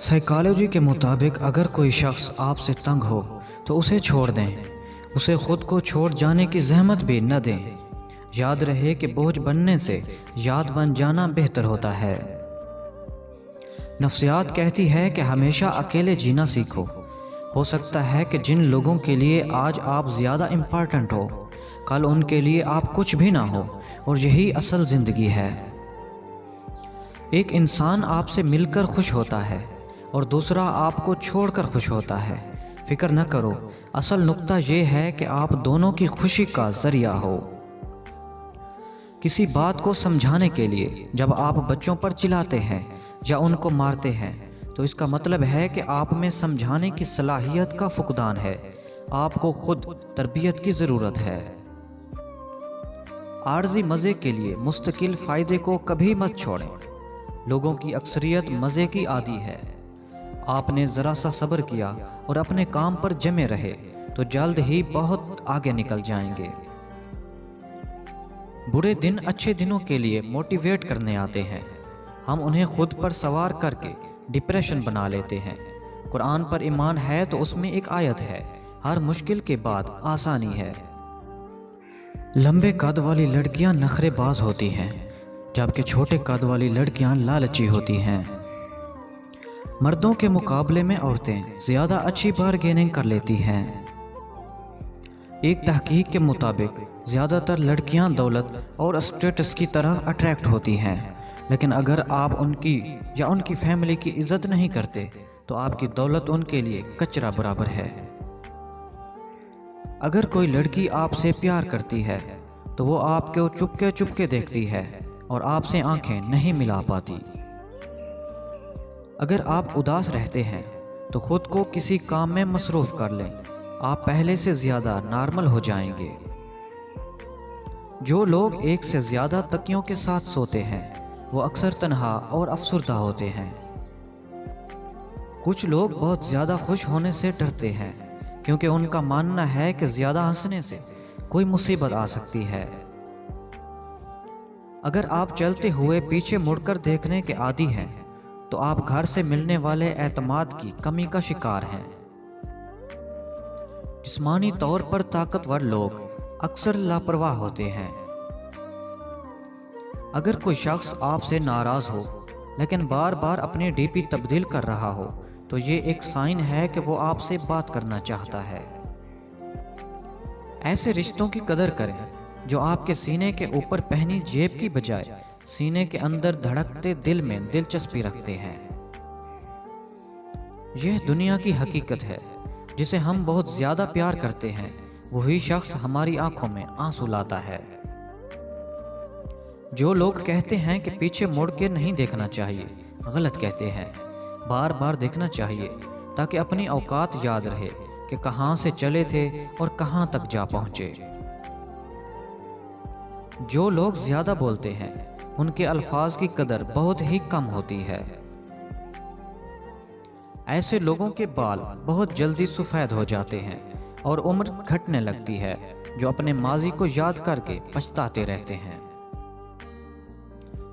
Psychology کے مطابق اگر کوئی شخص آپ سے تنگ ہو تو اسے چھوڑ دیں، اسے خود کو چھوڑ جانے کی زحمت بھی نہ دیں۔ یاد رہے کہ بوجھ بننے سے یاد بن جانا بہتر ہوتا ہے۔ نفسیات کہتی ہے کہ ہمیشہ اکیلے جینا سیکھو۔ ہو سکتا ہے کہ جن لوگوں کے لیے آج آپ زیادہ امپورٹنٹ ہو، کل ان کے لیے آپ کچھ بھی نہ ہو، اور یہی اصل زندگی ہے۔ ایک انسان آپ سے مل کر خوش ہوتا ہے اور دوسرا آپ کو چھوڑ کر خوش ہوتا ہے۔ فکر نہ کرو، اصل نقطہ یہ ہے کہ آپ دونوں کی خوشی کا ذریعہ ہو۔ کسی بات کو سمجھانے کے لیے جب آپ بچوں پر چلاتے ہیں یا ان کو مارتے ہیں تو اس کا مطلب ہے کہ آپ میں سمجھانے کی صلاحیت کا فقدان ہے۔ آپ کو خود تربیت کی ضرورت ہے۔ عارضی مزے کے لیے مستقل فائدے کو کبھی مت چھوڑیں۔ لوگوں کی اکثریت مزے کی عادی ہے۔ آپ نے ذرا سا صبر کیا اور اپنے کام پر جمے رہے تو جلد ہی بہت آگے نکل جائیں گے۔ برے دن اچھے دنوں کے لیے موٹیویٹ کرنے آتے ہیں، ہم انہیں خود پر سوار کر کے ڈپریشن بنا لیتے ہیں۔ قرآن پر ایمان ہے تو اس میں ایک آیت ہے، ہر مشکل کے بعد آسانی ہے۔ لمبے قد والی لڑکیاں نخرے باز ہوتی ہیں جبکہ چھوٹے قد والی لڑکیاں لالچی ہوتی ہیں۔ مردوں کے مقابلے میں عورتیں زیادہ اچھی بارگیننگ کر لیتی ہیں۔ ایک تحقیق کے مطابق زیادہ تر لڑکیاں دولت اور اسٹیٹس کی طرح اٹریکٹ ہوتی ہیں، لیکن اگر آپ ان کی یا ان کی فیملی کی عزت نہیں کرتے تو آپ کی دولت ان کے لیے کچرا برابر ہے۔ اگر کوئی لڑکی آپ سے پیار کرتی ہے تو وہ آپ کو چپکے چپکے دیکھتی ہے اور آپ سے آنکھیں نہیں ملا پاتی۔ اگر آپ اداس رہتے ہیں تو خود کو کسی کام میں مصروف کر لیں، آپ پہلے سے زیادہ نارمل ہو جائیں گے۔ جو لوگ ایک سے زیادہ تکیوں کے ساتھ سوتے ہیں وہ اکثر تنہا اور افسردہ ہوتے ہیں۔ کچھ لوگ بہت زیادہ خوش ہونے سے ڈرتے ہیں کیونکہ ان کا ماننا ہے کہ زیادہ ہنسنے سے کوئی مصیبت آ سکتی ہے۔ اگر آپ چلتے ہوئے پیچھے مڑ کر دیکھنے کے عادی ہیں تو آپ گھر سے ملنے والے اعتماد کی کمی کا شکار ہیں۔ جسمانی طور پر طاقتور لوگ اکثر لاپرواہ ہوتے ہیں۔ اگر کوئی شخص آپ سے ناراض ہو لیکن بار بار اپنی ڈی پی تبدیل کر رہا ہو تو یہ ایک سائن ہے کہ وہ آپ سے بات کرنا چاہتا ہے۔ ایسے رشتوں کی قدر کریں جو آپ کے سینے کے اوپر پہنی جیب کی بجائے سینے کے اندر دھڑکتے دل میں دلچسپی رکھتے ہیں۔ یہ دنیا کی حقیقت ہے، جسے ہم بہت زیادہ پیار کرتے ہیں وہی شخص ہماری آنکھوں میں آنسو لاتا ہے۔ جو لوگ کہتے ہیں کہ پیچھے مڑ کے نہیں دیکھنا چاہیے، غلط کہتے ہیں۔ بار بار دیکھنا چاہیے تاکہ اپنی اوقات یاد رہے کہ کہاں سے چلے تھے اور کہاں تک جا پہنچے۔ جو لوگ زیادہ بولتے ہیں ان کے الفاظ کی قدر بہت ہی کم ہوتی ہے۔ ایسے لوگوں کے بال بہت جلدی سفید ہو جاتے ہیں اور عمر گھٹنے لگتی ہے، جو اپنے ماضی کو یاد کر کے پچھتاتے رہتے ہیں۔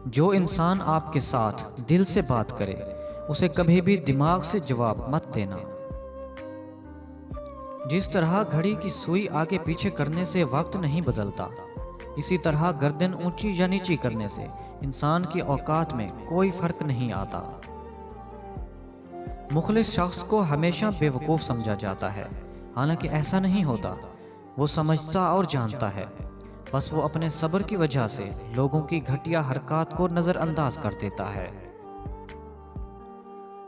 جو انسان آپ کے ساتھ دل سے بات کرے اسے کبھی بھی دماغ سے جواب مت دینا۔ جس طرح گھڑی کی سوئی آگے پیچھے کرنے سے وقت نہیں بدلتا، اسی طرح گردن اونچی یا نیچی کرنے سے انسان کی اوقات میں کوئی فرق نہیں آتا۔ مخلص شخص کو ہمیشہ بے وقوف سمجھا جاتا ہے، حالانکہ ایسا نہیں ہوتا۔ وہ سمجھتا اور جانتا ہے، بس وہ اپنے صبر کی وجہ سے لوگوں کی گھٹیا حرکات کو نظر انداز کر دیتا ہے۔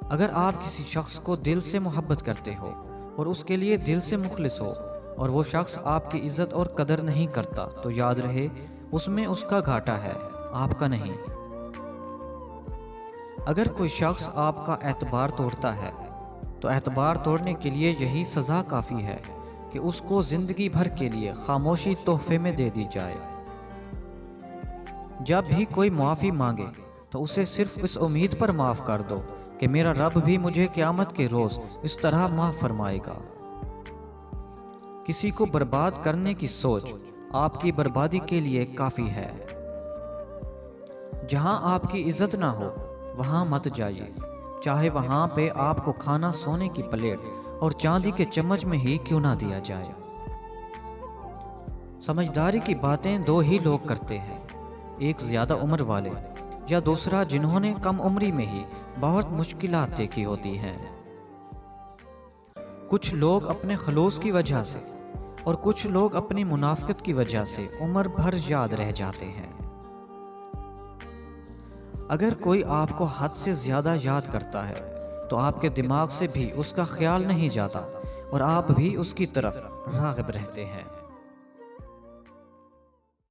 اگر آپ کسی شخص کو دل سے محبت کرتے ہو اور اس کے لیے دل سے مخلص ہو اور وہ شخص آپ کی عزت اور قدر نہیں کرتا تو یاد رہے اس میں اس کا گھاٹا ہے، آپ کا نہیں۔ اگر کوئی شخص آپ کا اعتبار توڑتا ہے تو اعتبار توڑنے کے لیے یہی سزا کافی ہے کہ اس کو زندگی بھر کے لیے خاموشی تحفے میں دے دی جائے۔ جب بھی کوئی معافی مانگے تو اسے صرف اس امید پر معاف کر دو کہ میرا رب بھی مجھے قیامت کے روز اس طرح معاف فرمائے گا۔ کسی کو برباد کرنے کی سوچ آپ کی بربادی کے لیے کافی ہے۔ جہاں آپ کی عزت نہ ہو وہاں مت جائیے، چاہے وہاں پہ آپ کو کھانا سونے کی پلیٹ اور چاندی کے چمچ میں ہی کیوں نہ دیا جائے۔ سمجھداری کی باتیں دو ہی لوگ کرتے ہیں، ایک زیادہ عمر والے یا دوسرا جنہوں نے کم عمری میں ہی بہت مشکلات دیکھی ہوتی ہیں۔ کچھ لوگ اپنے خلوص کی وجہ سے اور کچھ لوگ اپنی منافقت کی وجہ سے عمر بھر یاد رہ جاتے ہیں۔ اگر کوئی آپ کو حد سے زیادہ یاد کرتا ہے تو آپ کے دماغ سے بھی اس کا خیال نہیں جاتا اور آپ بھی اس کی طرف راغب رہتے ہیں۔